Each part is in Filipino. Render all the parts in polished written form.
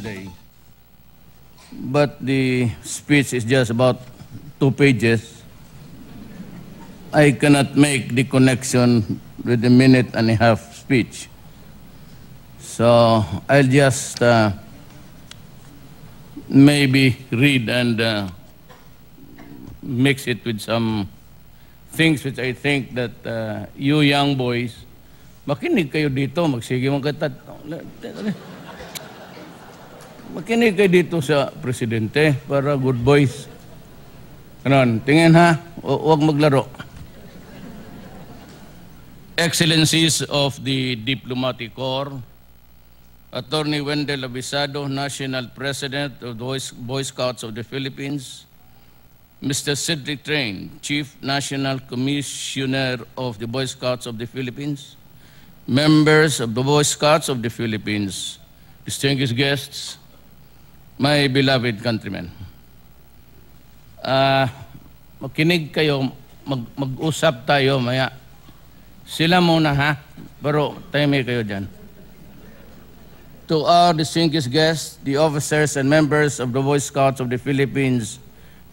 today, but the speech is just about 2 pages. I cannot make the connection with the minute-and-a-half speech. So I'll just maybe read and mix it with some things which I think that you young boys, makinig kayo dito, magsige mong katat. Makinig kayo dito sa presidente para good boys. Ganon, tingin ha, huwag maglaro. Excellencies of the Diplomatic Corps, Attorney Wendell Abisado, National President of the Boy Scouts of the Philippines, Mr. Cedric Train, Chief National Commissioner of the Boy Scouts of the Philippines, members of the Boy Scouts of the Philippines, distinguished guests, my beloved countrymen. Makinig kayo, mag-usap tayo maya. Sila muna ha, pero time kayo dyan. To our distinguished guests, the officers and members of the Boy Scouts of the Philippines,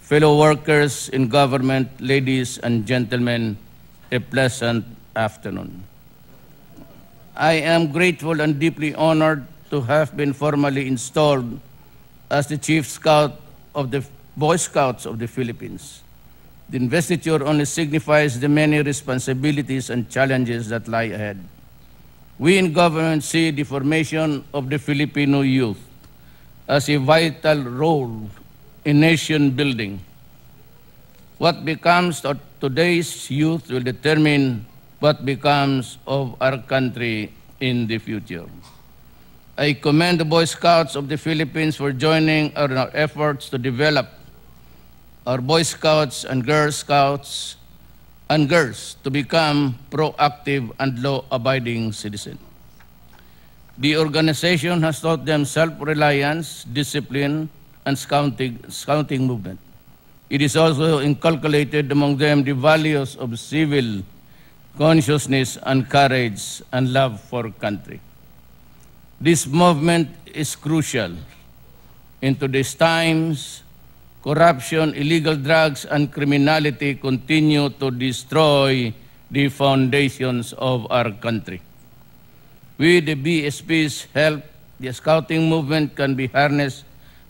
fellow workers in government, ladies and gentlemen, a pleasant afternoon. I am grateful and deeply honored to have been formally installed as the Chief Scout of the Boy Scouts of the Philippines. The investiture only signifies the many responsibilities and challenges that lie ahead. We in government see the formation of the Filipino youth as a vital role in nation building. What becomes of today's youth will determine what becomes of our country in the future. I commend the Boy Scouts of the Philippines for joining our efforts to develop our Boy Scouts and Girl Scouts and girls to become proactive and law-abiding citizens. The organization has taught them self-reliance, discipline, and scouting movement. It is also inculcated among them the values of civil consciousness and courage and love for country. This movement is crucial. In today's times, corruption, illegal drugs, and criminality continue to destroy the foundations of our country. With the BSP's help, the scouting movement can be harnessed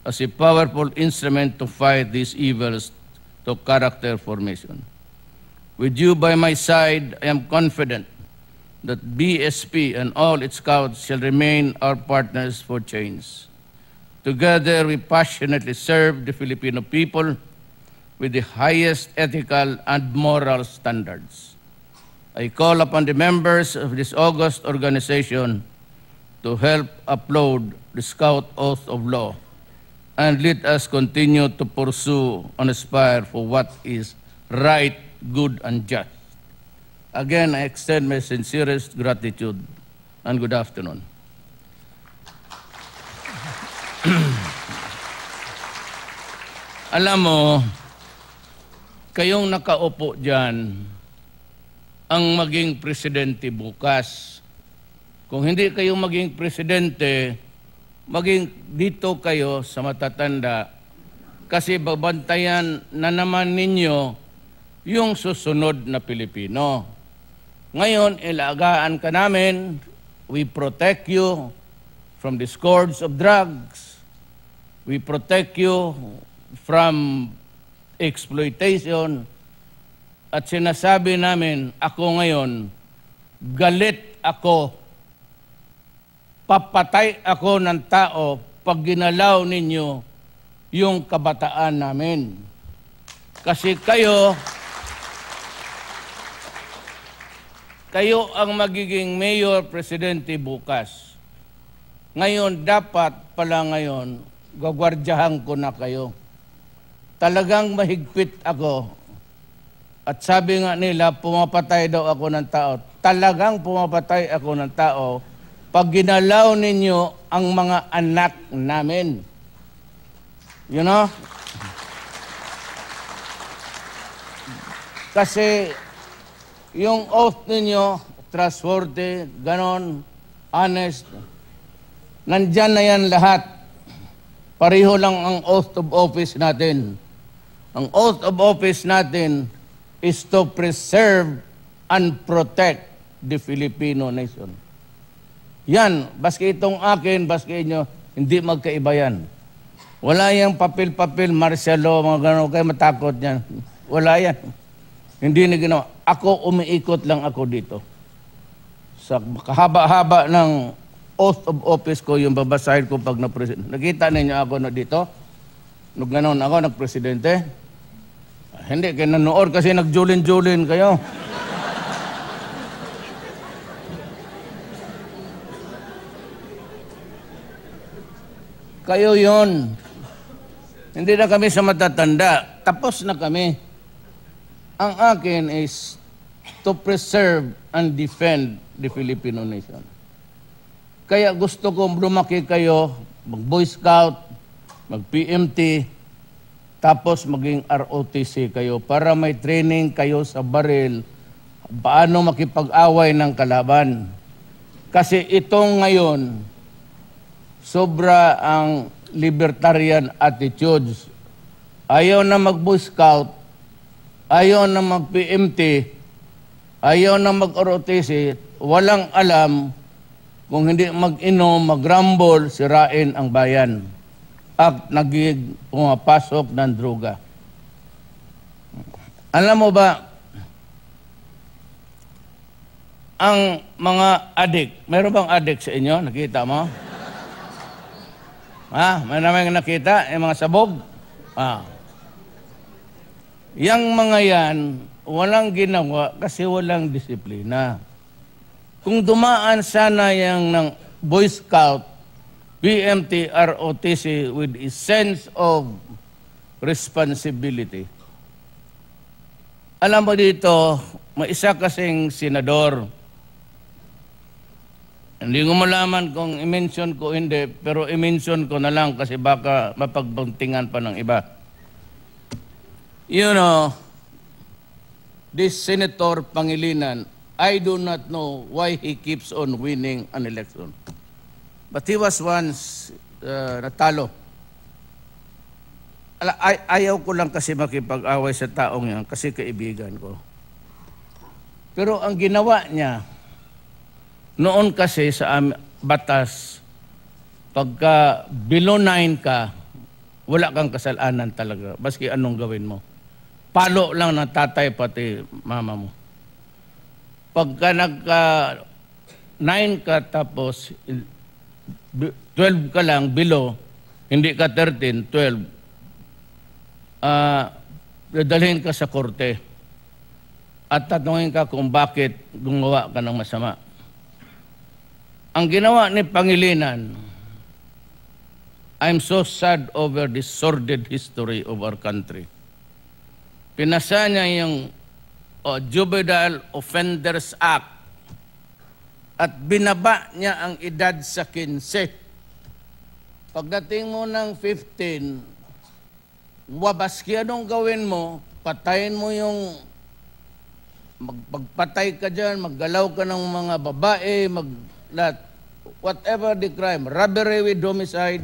as a powerful instrument to fight these evils to character formation. With you by my side, I am confident that BSP and all its scouts shall remain our partners for change. Together, we passionately serve the Filipino people with the highest ethical and moral standards. I call upon the members of this august organization to help uphold the Scout Oath of Law and let us continue to pursue and aspire for what is right, good, and just. Again, I extend my sincerest gratitude and good afternoon. Alam mo, kayong nakaupo dyan, ang maging presidente bukas. Kung hindi kayo maging presidente, maging dito kayo sa matatanda kasi babantayan na naman ninyo yung susunod na Pilipino. Ngayon, ilagaan ka namin, we protect you from the scourge of drugs. We protect you from exploitation. At sinasabi namin, ako ngayon, galit ako, papatay ako ng tao pag ginalaw ninyo yung kabataan namin. Kasi kayo ang magiging mayor, presidente bukas. Ngayon, dapat pala ngayon, gagwardyahan ko na kayo. Talagang mahigpit ako. At sabi nga nila, pumapatay daw ako ng tao. Talagang pumapatay ako ng tao pag ginalaw ninyo ang mga anak namin. You know? Kasi yung oath ninyo, trustworthy, ganon, honest, nandyan na yan lahat. Pareho lang ang oath of office natin. Ang oath of office natin is to preserve and protect the Filipino nation. Yan, baski itong akin, baski inyo, hindi magkaiba yan. Wala yung papel-papel, martial law, mga gano'n, kayo matakot yan. Wala yan. Hindi na ginawa. Ako, umiikot lang ako dito. Sa kahaba-haba ng oath of office ko, yung babasahin ko pag na-president. Nakita ninyo ako na dito? Nung gano'n ako, nag-presidente? Hindi, kayo nanood kasi nagjulin-julin kayo. Kayo yon. Hindi na kami sa matatanda. Tapos na kami. Ang akin is to preserve and defend the Filipino nation. Kaya gusto ko lumaki kayo, mag-Boy Scout, mag-PMT, tapos maging ROTC kayo para may training kayo sa baril, paano makipag-away ng kalaban. Kasi itong ngayon, sobra ang libertarian attitudes. Ayaw na mag-Boy Scout, ayaw na mag-PMT, ayaw na mag-ROTC, walang alam kung hindi mag-inom, mag-rumble, sirain ang bayan. At naging pumapasok ng droga. Alam mo ba, ang mga adik, meron bang adik sa inyo? Nakita mo? May naman nakita, yung mga sabog. Yang mga yan, walang ginawa kasi walang disiplina. Kung dumaan sana yung ng Boy Scout, PMT, ROTC with a sense of responsibility. Alam mo dito, may isa kasing senador. Hindi ko malaman kung i-mention ko hindi, pero i-mention ko na lang kasi baka mapagbuntingan pa ng iba. You know, this Senator Pangilinan, I do not know why he keeps on winning an election. But he was once natalo. Ayaw ko lang kasi makipag-away sa taong yan kasi kaibigan ko. Pero ang ginawa niya, noon kasi sa batas, pagka below 9 ka, wala kang kasalanan talaga, baski anong gawin mo. Palo lang ng tatay pati mama mo. Pagka nagka 9 ka tapos 12 ka lang below, hindi ka 13, 12, dadalhin ka sa korte at tatanungin ka kung bakit gumawa ka ng masama. Ang ginawa ni Pangilinan, I'm so sad over the sordid history of our country. Pinasa niya yung Juvenile Offenders Act at binaba niya ang edad sa 15. Pagdating mo ng 15, wabaski anong gawin mo, patayin mo yung, magpatay ka dyan, maggalaw ka ng mga babae, whatever the crime, robbery with homicide,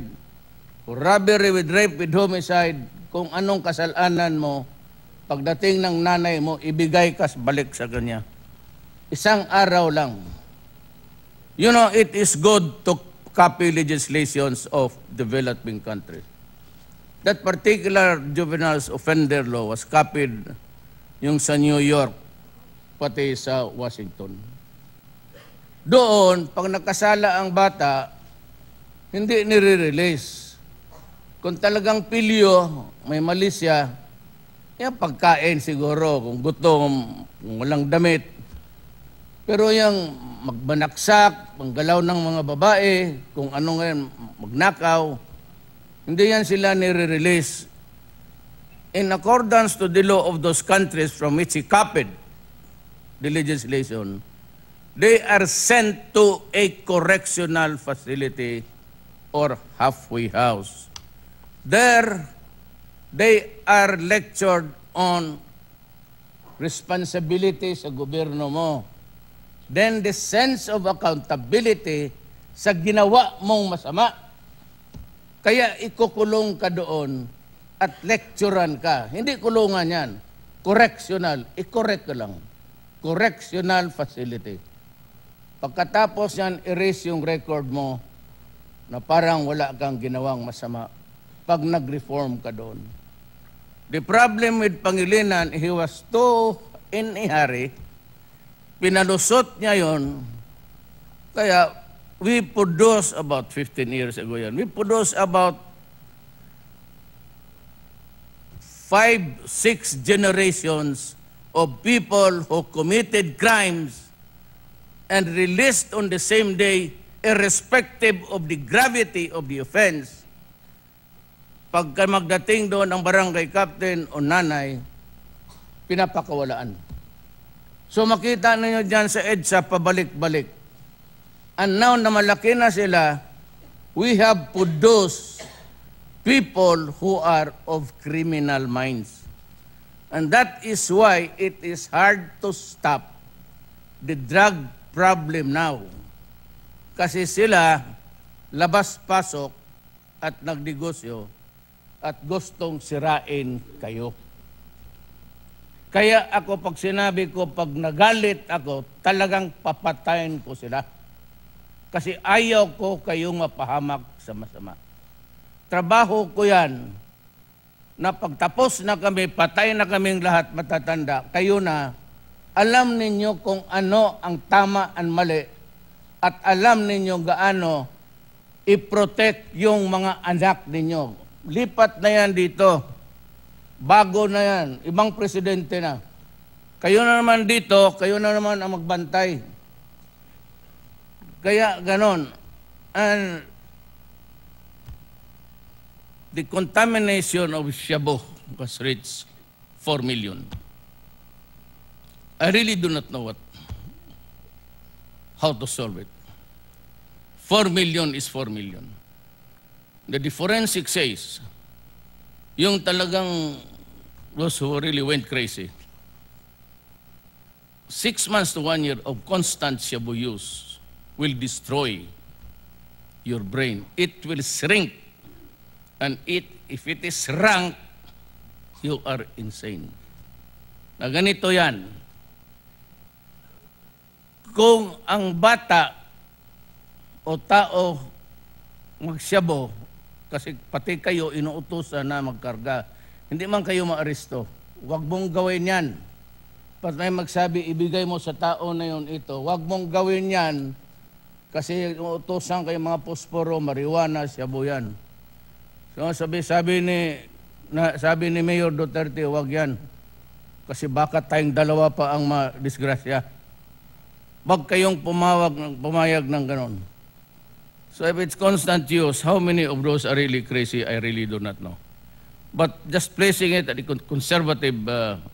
robbery with rape with homicide, kung anong kasalanan mo, pagdating ng nanay mo, ibigay ka balik sa kanya. Isang araw lang. You know, it is good to copy legislations of developing countries. That particular juvenile offender law was copied yung sa New York, pati sa Washington. Doon, pag nakasala ang bata, hindi nire-release. Kung talagang pilyo, may mali siya, yung pagkain siguro, kung gutom, kung walang damit. Pero yung magbanaksak, manggalaw ng mga babae, kung ano ngayon, magnakaw, hindi yan sila nire-release. In accordance to the law of those countries from which he copied the legislation, they are sent to a correctional facility or halfway house. There, they are lectured on responsibility sa gobyerno mo. Then the sense of accountability sa ginawa mong masama. Kaya ikukulong ka doon at lecturean ka. Hindi kulungan yan. Correctional. I-correct ka lang. Correctional facility. Pagkatapos yan, erase yung record mo na parang wala kang ginawang masama pag nag-reform ka doon. The problem with Pangilinan, he was too in a hurry. Pinalusot niya yon. Kaya we produced about 15 years ago yan. We produced about 5-6 generations of people who committed crimes and released on the same day, irrespective of the gravity of the offense. Pagka magdating doon ang barangay captain o nanay, pinapakawalaan. So makita ninyo dyan sa EDSA, pabalik-balik. And now na malaki na sila, we have produced people who are of criminal minds. And that is why it is hard to stop the drug problem now. Kasi sila labas-pasok at nagnegosyo at gustong sirain kayo. Kaya ako pag sinabi ko, pag nagalit ako, talagang papatayin ko sila. Kasi ayaw ko kayong mapahamak sa masama. Trabaho ko yan, na pagtapos na kami, patay na kaming lahat matatanda, kayo na, alam ninyo kung ano ang tama at mali, at alam ninyo gaano i-protect yung mga anak ninyo. Lipat na yan dito. Bago na yan, ibang presidente na. Kayo na naman dito, kayo na naman ang magbantay. Kaya ganon. And the contamination of Shabu was reached 4 million. I really do not know how to solve it. 4 million is 4 million. The forensic says, yung talagang those who really went crazy, 6 months to 1 year of constant Shabu use will destroy your brain. It will shrink. And if it is rank, you are insane. Na ganito yan. Kung ang bata o tao magsyabo, kasi pati kayo inuutosan na magkarga, hindi man kayo maaresto, huwag mong gawin yan. Pag may magsabi, ibigay mo sa tao na yun ito, huwag mong gawin yan kasi inuutosan kayo mga posporo, marijuana, syabo yan. So sabi ni Mayor Duterte, huwag yan. Kasi baka tayong dalawa pa ang madisgrasya. Huwag kayong pumayag ng ganon. So if it's constant use, how many of those are really crazy, I really do not know. But just placing it at a conservative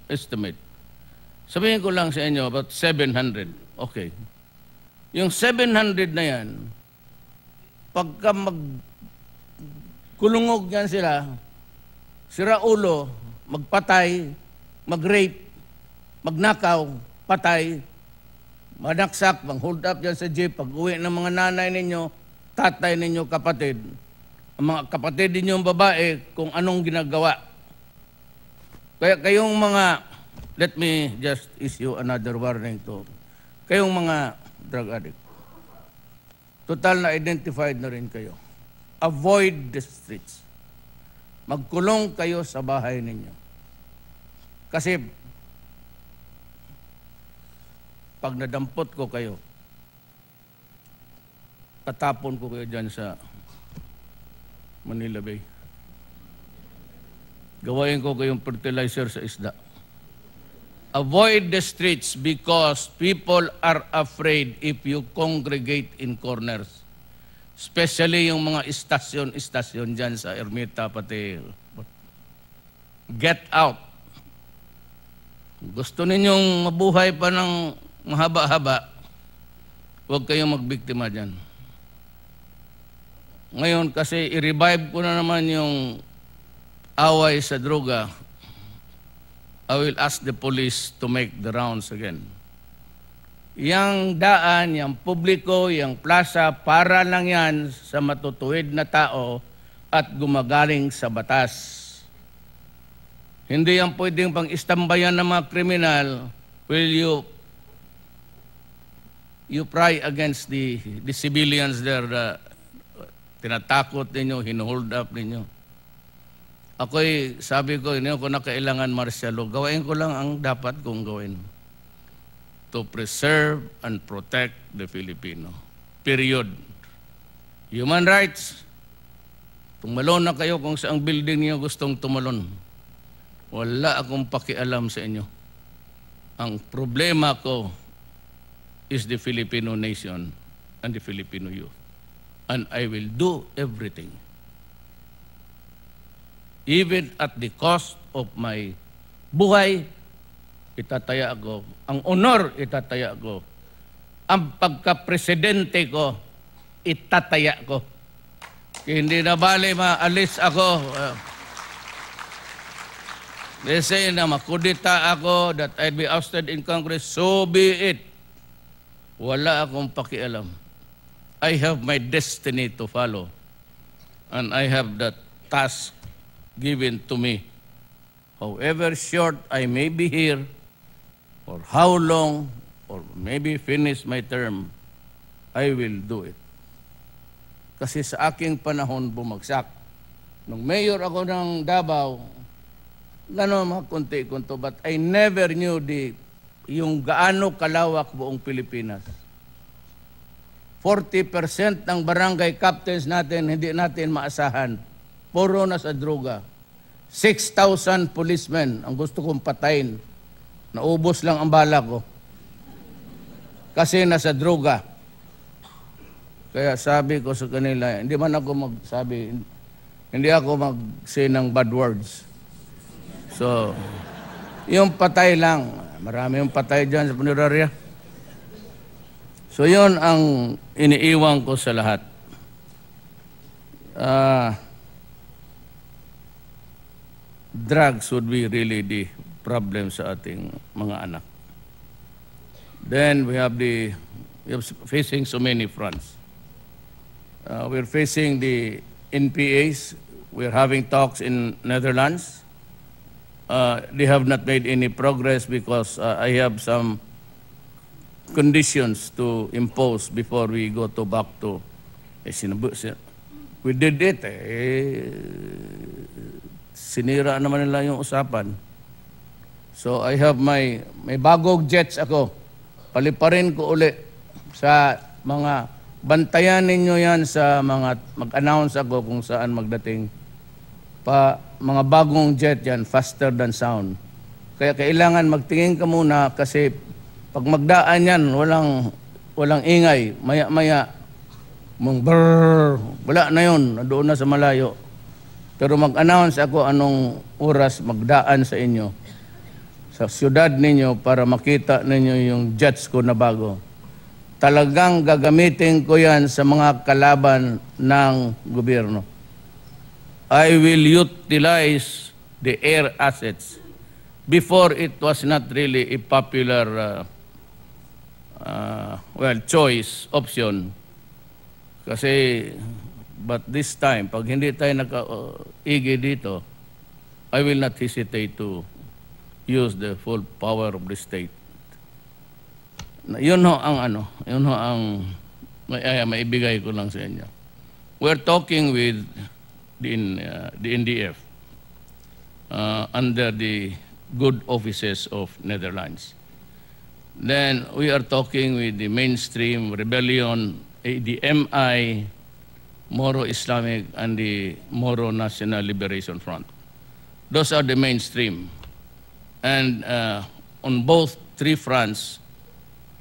estimate, sabihin ko lang sa inyo, about 700. Okay. Yung 700 na yan, pagka kulungog yan sila, siraulo, magpatay, mag-rape, magnakaw, patay, manaksak, mang-hold up yan sa jeep, pag-uwi ng mga nanay ninyo, tatay ninyo, kapatid, ang mga kapatid ninyong babae, kung anong ginagawa. Kaya kayong mga, let me just issue another warning to, kayong mga drug addict, total na identified na rin kayo. Avoid the streets. Magkulong kayo sa bahay ninyo. Kasi pag nadampot ko kayo, tatapon ko kayo dyan sa Manila Bay. Gawain ko kayong fertilizer sa isda. Avoid the streets because people are afraid if you congregate in corners. Especially yung mga istasyon dyan sa Ermita, pati. Get out. Gusto ninyong mabuhay pa ng mahaba-haba, huwag kayong magbiktima dyan. Ngayon, kasi i-revive ko na naman yung away sa droga, I will ask the police to make the rounds again. Yang daan, yang publiko, yang plaza, para lang yan sa matutuwid na tao at gumagaling sa batas. Hindi yan pwedeng pang-istambayan ng mga kriminal. Will you pry against the civilians there, tinatakot ninyo, hinuhold up ninyo. Ako'y sabi ko, hindi ko na kailangan martial law. Gawain ko lang ang dapat kong gawin. To preserve and protect the Filipino. Period. Human rights. Tumalon na kayo kung saang building niyo gustong tumalon. Wala akong pakialam sa inyo. Ang problema ko is the Filipino nation and the Filipino youth. And I will do everything. Even at the cost of my buhay, itataya ko. Ang honor, itataya ko. Ang pagka-presidente ko, itataya ko. Kaya hindi na bali maalis ako. They say na makudita ako, that I'd be ousted in Congress, so be it. Wala akong pakialam. I have my destiny to follow. And I have that task given to me. However short I may be here, or how long, or maybe finish my term, I will do it. Kasi sa aking panahon bumagsak. Nung mayor ako ng Davao, gano'n mga kunti-kunto, but I never knew yung gaano kalawak buong Pilipinas. 40% ng barangay captains natin, hindi natin maasahan. Puro na sa droga. 6,000 policemen ang gusto kong patayin. Naubos lang ang bala ko. Kasi nasa droga. Kaya sabi ko sa kanila, hindi man ako magsabi, hindi ako mag-say ng bad words. So, yung patay lang. Marami yung patay dyan sa punerarya. So, yun ang iniiwan ko sa lahat. Drugs would be really the problem sa ating mga anak. Then, we have facing so many fronts. We're facing the NPAs. We're having talks in Netherlands. They have not made any progress because I have some conditions to impose before we go back to we did it sinira naman nila yung usapan. So I have may bagong jets ako. Paliparin ko uli sa mga bantayan ninyo yan sa mga mag-announce ako kung saan magdating mga bagong jet yan, faster than sound. Kaya kailangan magtingin ka muna kasi pag magdaan yan, walang ingay. Maya-maya, wala na yun, doon na sa malayo. Pero mag-announce ako anong oras magdaan sa inyo, sa siyudad ninyo para makita ninyo yung jets ko na bago. Talagang gagamitin ko yan sa mga kalaban ng gobyerno. I will utilize the air assets. Before, it was not really a popular choice, option. Kasi, but this time, pag hindi tayo naka-igi dito, I will not hesitate to use the full power of the state. Yun ho ang maibigay ko lang sa inyo. We're talking with the NDF under the good offices of Netherlands. Then we are talking with the mainstream rebellion, the MI, Moro Islamic, and the Moro National Liberation Front. Those are the mainstream. And on both three fronts,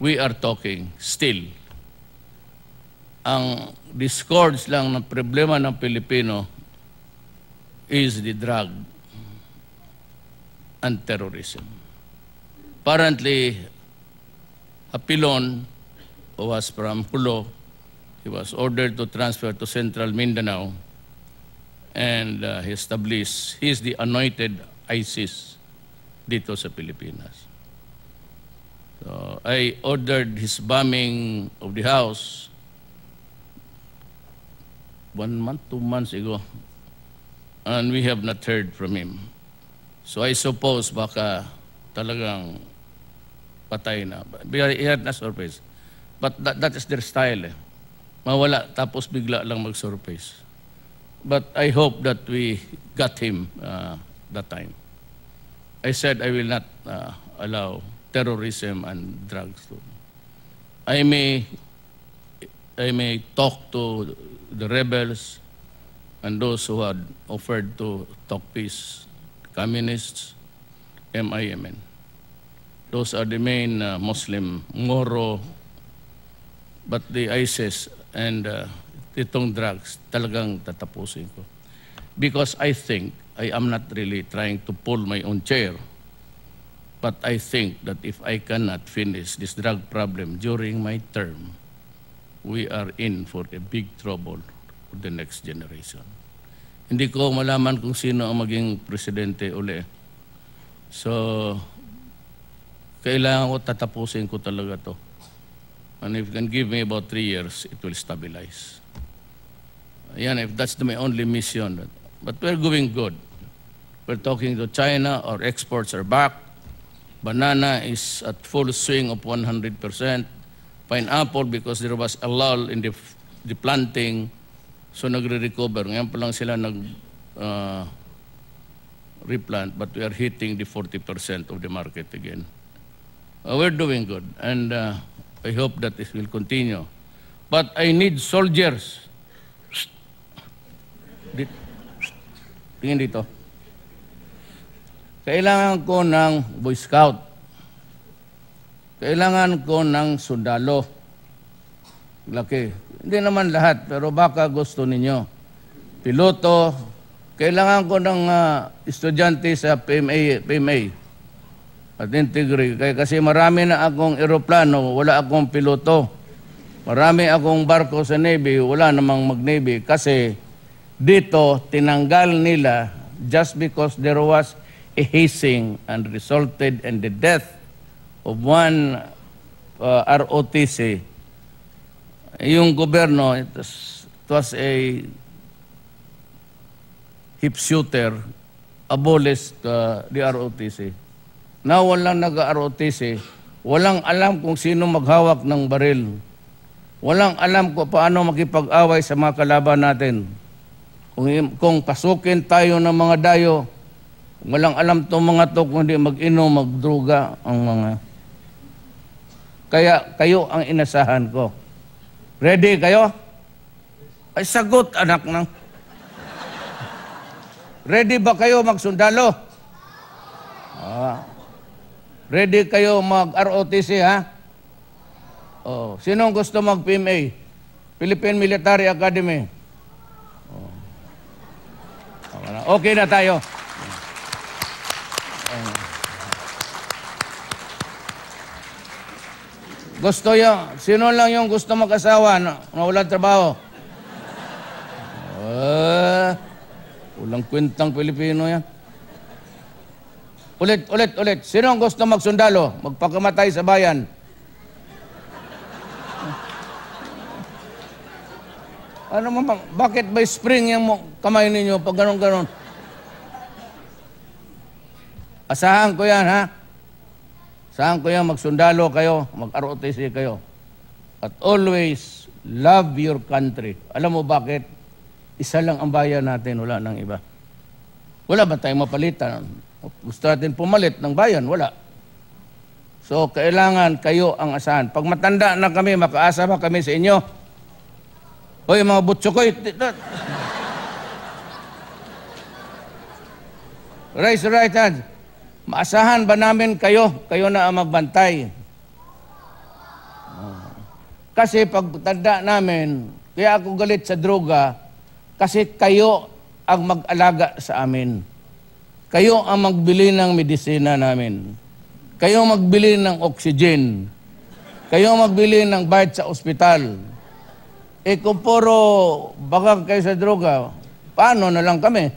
we are talking still. Ang discords lang ng problema ng Pilipino is the drug and terrorism. Apparently, Apilon, who was from Hulo, he was ordered to transfer to Central Mindanao, and he is the anointed ISIS dito sa Pilipinas. So I ordered his bombing of the house 1 month, 2 months ago. and we have not heard from him. So I suppose baka talagang patay na. He had na surface. But that is their style. Mawala tapos bigla lang mag-surface. But I hope that we got him that time. I said I will not allow terrorism and drugs. I may talk to the rebels and those who had offered to talk peace, communists, MIMN. Those are the main Muslim, Moro, but the ISIS and itong drugs, talagang tatapusin ko. Because I think I am not really trying to pull my own chair, but I think that if I cannot finish this drug problem during my term, we are in for a big trouble for the next generation. Hindi ko malaman kung sino ang maging presidente uli. So, kailangan ko tatapusin ko talaga to. And if you can give me about 3 years, it will stabilize. Yan, if that's my only mission. But we're going good. We're talking to China, our exports are back. Banana is at full swing of 100%. Pineapple, because there was a lull in the planting, so nagre-recover. Ngayon pa lang sila replant, but we are hitting the 40% of the market again. We're doing good, and I hope that this will continue. But I need soldiers. Tingin dito. Kailangan ko ng Boy Scout. Kailangan ko ng sundalo. Laki. Hindi naman lahat, pero baka gusto ninyo. Piloto. Kailangan ko ng estudyante sa PMA. At Integri. Kasi marami na akong eroplano, wala akong piloto. Marami akong barko sa Navy, wala namang mag-Navy. Kasi dito, tinanggal nila just because there was a hazing and resulted in the death of one ROTC. Yung gobyerno, it was a hip shooter, abolished the ROTC. Now, walang nag-ROTC, walang alam kung sino maghawak ng baril. Walang alam kung paano makipag-away sa mga kalaban natin. Kung pasukin tayo ng mga dayo, walang alam itong mga to kung hindi mag-inom, magdruga ang mga. Kaya kayo ang inasahan ko. Ready kayo? Ay sagot, anak ng. Ready ba kayo magsundalo? Ready kayo mag-ROTC, ha? Oh, sinong gusto mag-PMA? Philippine Military Academy. Okay na tayo. Gusto yung, sino lang yung gusto mag-asawa na walang trabaho? Walang kwentang Pilipino yan. Ulit. Sino ang gusto magsundalo? Magpakamatay sa bayan? Ano mamang, bakit by spring yung kamay ninyo pag ganon-ganon? Asahan ko yan, ha? Asahan ko yan, magsundalo kayo, mag-ROTC kayo. At always love your country. Alam mo bakit? Isa lang ang bayan natin, wala nang iba. Wala ba tayong mapalitan? Gusto natin pumalit ng bayan? Wala. So, kailangan kayo ang asahan. Pag matanda na kami, makaasa ba kami sa inyo? Hoy, mga butsukoy. Raise the right hand. Maasahan ba namin kayo? Kayo na ang magbantay. Kasi pag tanda namin, kaya ako galit sa droga, kasi kayo ang mag-alaga sa amin. Kayo ang magbili ng medisina namin. Kayo magbili ng oxygen. Kayo magbili ng bayad sa ospital. Kung puro bagag kayo sa droga, paano na lang kami?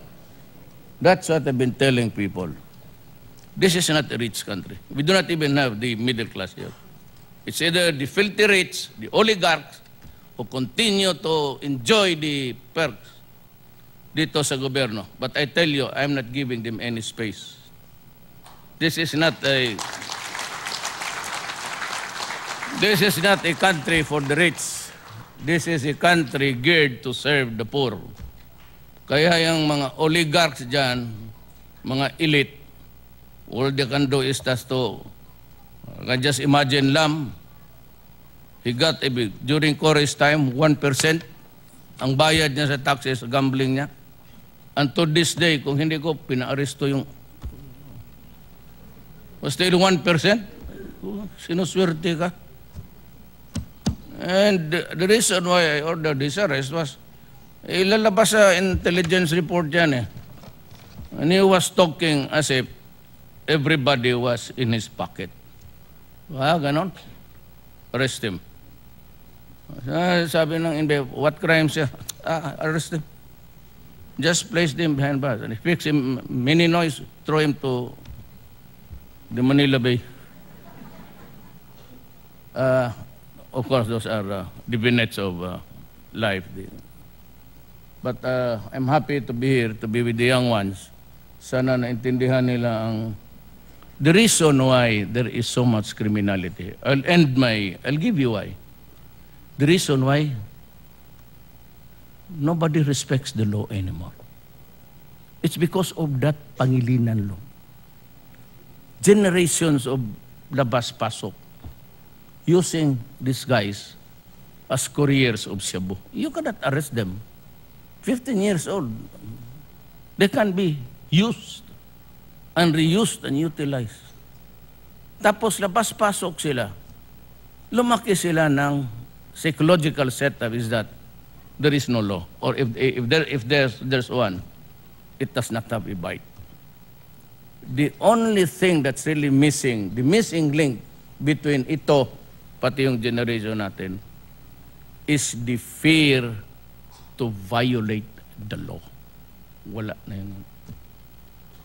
That's what I've been telling people. This is not a rich country. We do not even have the middle class here. It's either the filthy rich, the oligarchs, who continue to enjoy the perks. dito sa gobyerno. But I tell you, I'm not giving them any space. This is not a country for the rich. This is a country geared to serve the poor. Kaya yung mga oligarchs dyan, mga elite, all they can do is just to, I just imagine Lam, he got, during Cory's time, 1%. Ang bayad niya sa taxes, gambling niya. And to this day, kung hindi ko pinaaresto yung, was still 1%? Sinuswerte ka. And the reason why I ordered this arrest was, ilalabas sa intelligence report yan eh. And he was talking as if everybody was in his pocket. Ganon. Arrest him. Sabi ng NBI, what crime siya? Arrest him. Just place him behind bars. And if he makes him many noise, throw him to the Manila Bay. Of course, those are the vignettes of life. But I'm happy to be here, to be with the young ones. Sana naintindihan nila the reason why there is so much criminality. I'll give you why. The reason why nobody respects the law anymore. It's because of that Pangilinan law. Generations of labas-pasok using these guys as couriers of Cebu. You cannot arrest them. 15 years old. They can be used and reused and utilized. Tapos labas-pasok sila. Lumaki sila ng psychological setup is that there is no law. Or if there's one, it does not have a bite. The only thing that's really missing, the missing link between ito, pati yung generation natin, is the fear to violate the law. Wala na yun.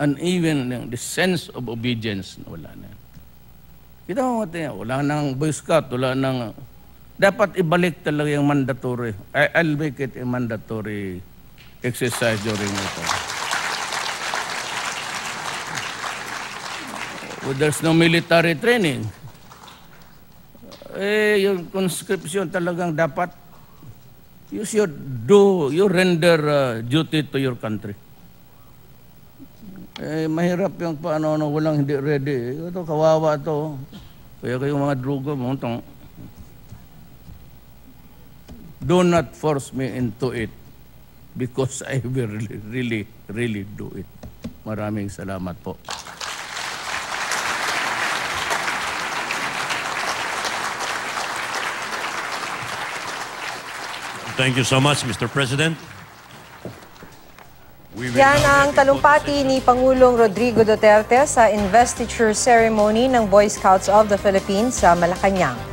And even the sense of obedience, wala na yun. Kita mo natin, wala nang Boy Scout, wala nang... Dapat ibalik talaga yung mandatory. I'll make it a mandatory exercise during ito. There's no military training. Yung conscription talagang dapat you render duty to your country. Mahirap yung paano walang hindi ready. Ito, kawawa to. Kaya kayong mga drugo, do not force me into it because I will really do it. Maraming salamat po. Thank you so much, Mr. President. Yan ang talumpati ni Pangulong Rodrigo Duterte sa investiture ceremony ng Boy Scouts of the Philippines sa Malacanang.